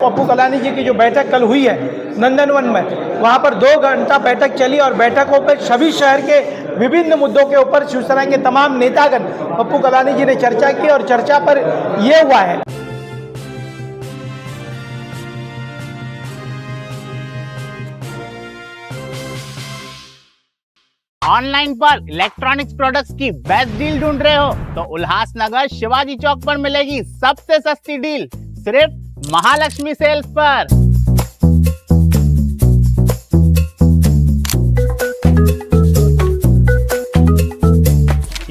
पप्पू कलानी जी की जो बैठक कल हुई है नंदनवन में, वहाँ पर 2 घंटा बैठक चली और बैठकों पर सभी शहर के विभिन्न मुद्दों के ऊपर शिवसेना के तमाम नेतागण पप्पू कलानी जी ने चर्चा की और चर्चा पर यह हुआ है। ऑनलाइन पर इलेक्ट्रॉनिक्स प्रोडक्ट्स की बेस्ट डील ढूंढ रहे हो तो उल्लासनगर शिवाजी चौक पर मिलेगी सबसे सस्ती डील, सिर्फ महालक्ष्मी सेल्स पर।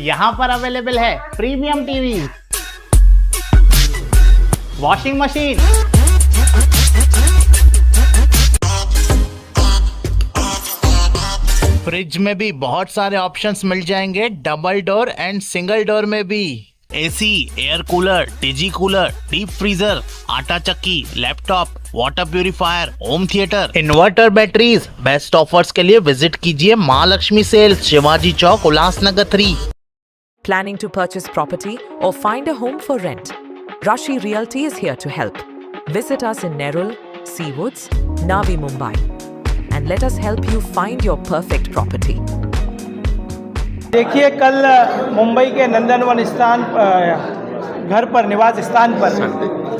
यहाँ पर अवेलेबल है premium TV, washing machine, fridge में भी बहुत सारे ऑप्शंस मिल जाएंगे, double door and single door में भी। AC, air cooler, digi cooler, deep freezer, आटा चक्की, laptop, water purifier, home theatre, inverter, batteries. Best offers के लिए विजिट कीजिए Mahalakshmi sales, Shivaji Chowk, Ulhasnagar 3। Planning to purchase property or find a home for rent? Rashi Realty is here to help. Visit us in Nerul, Seawoods, Navi Mumbai, and let us help you find your perfect property. देखिए, कल मुंबई के नंदनवन स्थान घर पर, निवास स्थान पर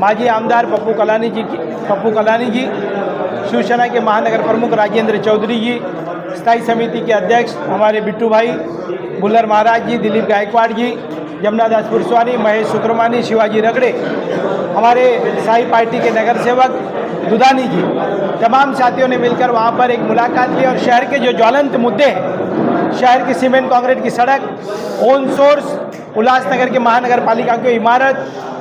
माजी आमदार पप्पू कलानी जी, शिवसेना के महानगर प्रमुख राजेंद्र चौधरी जी, स्थायी समिति के अध्यक्ष हमारे बिट्टू भाई, बुल्लर महाराज जी, दिलीप गायकवाड़ जी, जमुना दास पुरस्वानी, महेश सुक्रमानी, शिवाजी रगड़े, हमारे साई पार्टी के नगर सेवक दुधानी जी, तमाम साथियों ने मिलकर वहाँ पर एक मुलाकात ली और शहर के जो ज्वलंत मुद्दे हैं, शहर की सीमेंट कंक्रीट की सड़क, ओन सोर्स, उल्लासनगर के महानगर पालिका की इमारत,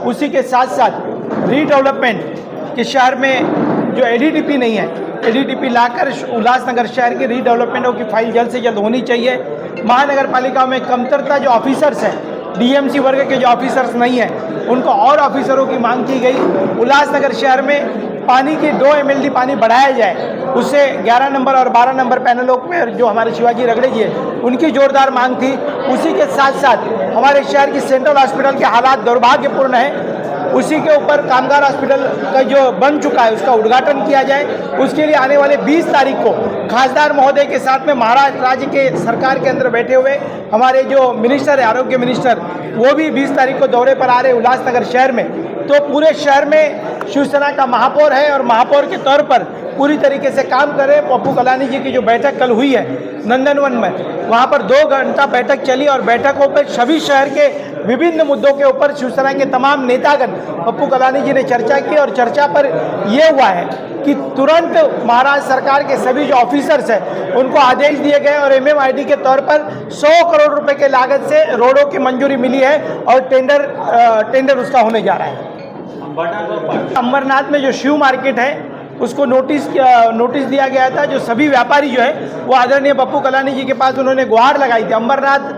उसी के साथ साथ रीडेवलपमेंट के शहर में जो एडीटीपी नहीं है, एडीटीपी लाकर उल्लासनगर शहर के रीडेवलपमेंटों की फाइल जल्द से जल्द होनी चाहिए। महानगर पालिका में कमतरता जो ऑफिसर्स हैं, डीएमसी वर्ग के जो ऑफिसर्स नहीं हैं, उनको और ऑफिसरों की मांग की गई। उल्लासनगर शहर में पानी की 2 MLD पानी बढ़ाया जाए, उससे 11 नंबर और 12 नंबर पैनलों पर जो हमारे शिवाजी रगड़े जी है उनकी जोरदार मांग थी। उसी के साथ साथ हमारे शहर की सेंट्रल हॉस्पिटल के हालात दुर्भाग्यपूर्ण है, उसी के ऊपर कामगार हॉस्पिटल का जो बन चुका है उसका उद्घाटन किया जाए। उसके लिए आने वाले 20 तारीख को खासदार महोदय के साथ में महाराष्ट्र राज्य के सरकार के अंदर बैठे हुए हमारे जो मिनिस्टर है, आरोग्य मिनिस्टर, वो भी 20 तारीख को दौरे पर आ रहे उल्लासनगर शहर में। तो पूरे शहर में शिवसेना का महापौर है और महापौर के तौर पर पूरी तरीके से काम कर रहे। पप्पू कलानी जी की जो बैठक कल हुई है नंदनवन में, वहाँ पर 2 घंटा बैठक चली और बैठकों पर सभी शहर के विभिन्न मुद्दों के ऊपर शिवसेना के तमाम नेतागण पप्पू कलानी जी ने चर्चा की और चर्चा पर यह हुआ है कि तुरंत महाराष्ट्र सरकार के सभी जो ऑफिसर्स हैं उनको आदेश दिए गए और MMID के तौर पर 100 करोड़ रुपए के लागत से रोडों की मंजूरी मिली है और टेंडर उसका होने जा रहा है। अंबरनाथ में जो शिव मार्केट है उसको नोटिस दिया गया था। जो सभी व्यापारी जो है वो आदरणीय पप्पू कलानी जी के पास उन्होंने गुहार लगाई थी। अंबरनाथ,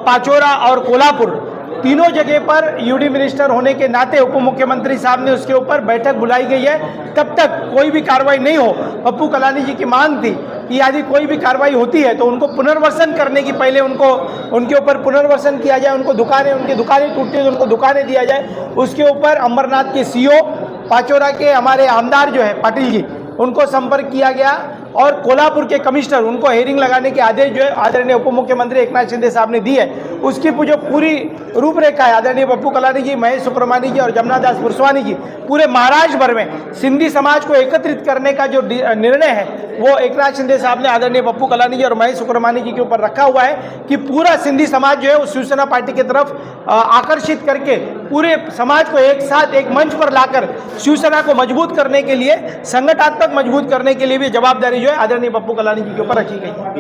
पाचोरा और कोल्हापुर तीनों जगह पर यूडी मिनिस्टर होने के नाते उप मुख्यमंत्री साहब ने उसके ऊपर बैठक बुलाई गई है। तब तक कोई भी कार्रवाई नहीं हो, पप्पू कलानी जी की मांग थी कि यदि कोई भी कार्रवाई होती है तो उनको पुनर्वसन करने की पहले उनके ऊपर पुनर्वसन किया जाए। उनकी दुकानें टूटती है तो उनको दुकानें दिया जाए। उसके ऊपर अंबरनाथ के CO, पाचोरा के हमारे आमदार जो है पाटिल जी, उनको संपर्क किया गया और कोल्हापुर के कमिश्नर, उनको हेयरिंग लगाने के आदेश जो है आदरणीय उप मुख्यमंत्री एकनाथ शिंदे साहब ने दी है। उसकी जो पूरी रूपरेखा है आदरणीय पप्पू कलानी जी, महेश सुक्रमानी जी और जमुना दास पुरस्वानी जी, पूरे महाराष्ट्र भर में सिंधी समाज को एकत्रित करने का जो निर्णय है वो एकनाथ शिंदे साहब ने आदरणीय पप्पू कलानी जी और महेश सुक्रमानी जी के ऊपर रखा हुआ है कि पूरा सिंधी समाज जो है उस शिवसेना पार्टी की तरफ आकर्षित करके पूरे समाज को एक साथ एक मंच पर लाकर शिवसेना को मजबूत करने के लिए, संगठनात्मक मजबूत करने के लिए भी जवाबदारी जो है आदरणीय पप्पू कलानी जी के ऊपर रखी गई है।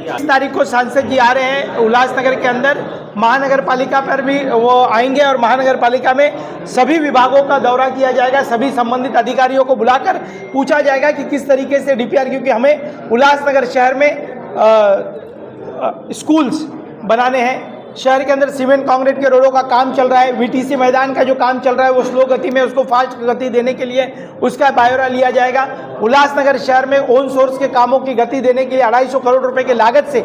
20 तारीख को सांसद जी आ रहे हैं उल्लासनगर के अंदर, महानगर पालिका पर भी वो आएंगे और महानगर पालिका में सभी विभागों का दौरा किया जाएगा। सभी संबंधित अधिकारियों को बुलाकर पूछा जाएगा कि किस तरीके से DPR, क्योंकि हमें उल्लासनगर शहर में स्कूल्स बनाने हैं। शहर के अंदर सीमेंट कंक्रीट के रोडों का काम चल रहा है। VTC मैदान का जो काम चल रहा है वो स्लो गति में, उसको फास्ट गति देने के लिए उसका ब्यौरा लिया जाएगा। उल्लासनगर शहर में ओन सोर्स के कामों की गति देने के लिए 250 करोड़ रुपए की लागत से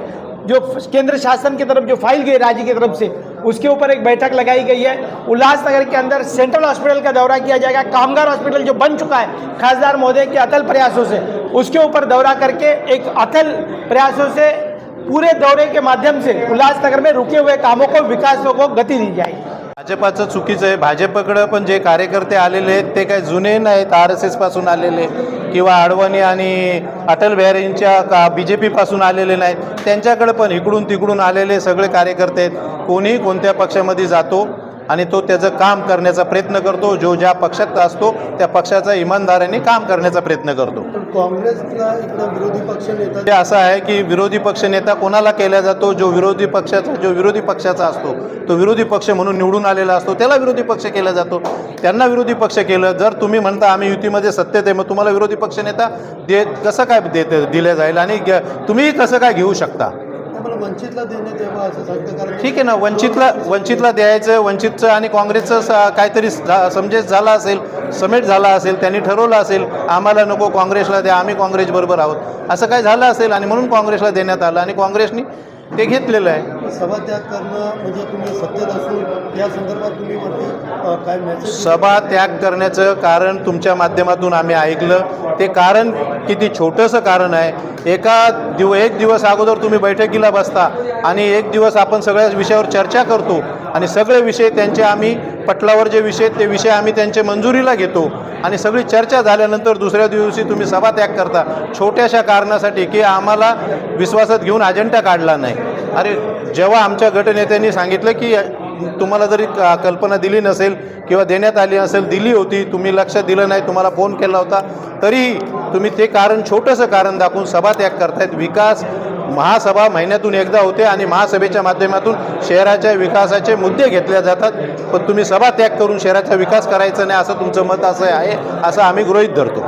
जो केंद्र शासन की तरफ जो फाइल गई राज्य की तरफ से, उसके ऊपर एक बैठक लगाई गई है। उल्लासनगर के अंदर सेंट्रल हॉस्पिटल का दौरा किया जाएगा। कामगार हॉस्पिटल जो बन चुका है खासदार महोदय के अथल प्रयासों से, उसके ऊपर दौरा करके एक अथल प्रयासों से पूरे दौरे के माध्यम से उल्लासनगर में रुके हुए कामों को, विकास को गती दी जाएगी। भाजपाचं चुकीचं आहे। भाजपकडं पण जे कार्यकर्ते आलेले आहेत ते काही जुने नाहीत, RSS पासून आलेले किंवा अडवाणी आणि अटल बिहारींच्या BJP पासून आलेले नाहीत, त्यांच्याकडे पण इकडून तिकडून आलेले सगळे कार्यकर्ते आहेत। कोणीही कोणत्या पक्षामध्ये जातो आणि तो त्याचं काम करण्याचा प्रयत्न करतो, जो ज्या पक्षात असतो त्या पक्षाचा इमानदारीने काम करण्याचा प्रयत्न करतो। काँग्रेसला इकडे विरोधी पक्ष नेता ते असं आहे की विरोधी पक्ष नेता कोणाला केला जातो, जो विरोधी पक्षाचा असतो, तो विरोधी पक्ष म्हणून निवडून आलेला असतो, त्याला विरोधी पक्ष केला जातो। त्यांना विरोधी पक्ष केलं, जर तुम्ही म्हणता आम्ही युतीमध्ये सत्तेत आहे, मग तुम्हाला विरोधी पक्ष नेता कसं काय दिले जाईल आणि तुम्ही कसं काय घेऊ शकता? वंचितला देण्यात यावं असं सांगतं, कारण ठीक आहे ना, वंचितला द्यायचं, वंचितचं आणि काँग्रेसचं काहीतरी समजेस झाला असेल, समेट झाला असेल, त्यांनी ठरवलं असेल आम्हाला नको काँग्रेसला द्या, आम्ही काँग्रेसबरोबर आहोत, असं काय झालं असेल आणि म्हणून काँग्रेसला देण्यात आलं आणि काँग्रेसनी ते घेतलेलं आहे। सभात्याग करणं म्हणजे तुम्ही सत्तेत असून या संदर्भात तुम्ही काय मेसेज? सभा त्याग करण्याचं कारण तुमच्या माध्यमातून आम्ही ऐकलं, ते कारण किती छोटंसं कारण आहे। एक दिवस अगोदर तुम्ही बैठकीला बसता आणि एक दिवस आपण सगळ्या विषयावर चर्चा करतो आणि सगळे विषय त्यांचे आम्ही पटलावर जे विषय ते विषय आम्ही त्यांचे मंजुरीला घेतो आणि सगळी चर्चा झाल्यानंतर दुसऱ्या दिवशी तुम्ही सभा त्याग करता छोट्याशा कारणासाठी की आम्हाला विश्वासात घेऊन अजेंडा काढला नाही। अरे जेव्हा आमच्या गटनेत्यांनी सांगितलं की तुम्हाला जरी कल्पना दिली नसेल किंवा देण्यात आली असेल, दिली होती, तुम्ही लक्ष दिलं नाही, तुम्हाला फोन केला होता, तरीही तुम्ही ते कारण छोटंसं कारण दाखवून सभा त्याग करतायत। विकास महासभा महिन्यातून एकदा होते आणि महासभेच्या माध्यमातून शहराच्या विकासाचे मुद्दे घेतले जातात, पण तुम्ही सभा त्याग करून शहराचा विकास करायचा नाही असं तुमचं मत असं आहे, असं आम्ही गृहीत धरतो।